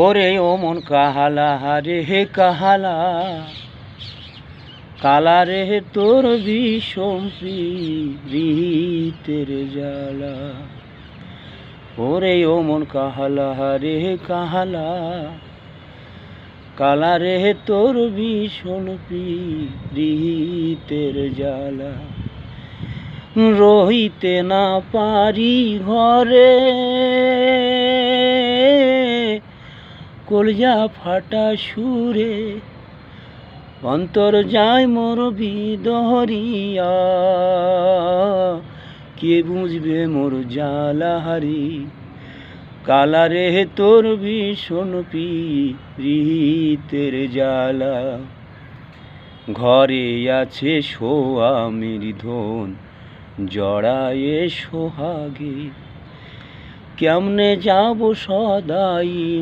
ওরে ও মন কাহালা রে হে কাহালা, কালা রে তোর বিষম প্রীতের জ্বালা। ওরে ও মন কাহালা রে হে কাহালা, কালা রে তোর ভীষণ প্রীতের জ্বালা। রহিতে না পারি ঘরে, কলজা ফাটা সুরে অন্তর যায় মোর বিদহরিয়া। কে বুঝবে মোর জ্বালা হারি, কালা রে তোর ভীষণ প্রীতের জ্বালা। ঘরে আছে সোয়ামীর ধন, জড়ায়ে সোহাগে, কেমনে যাব সদাই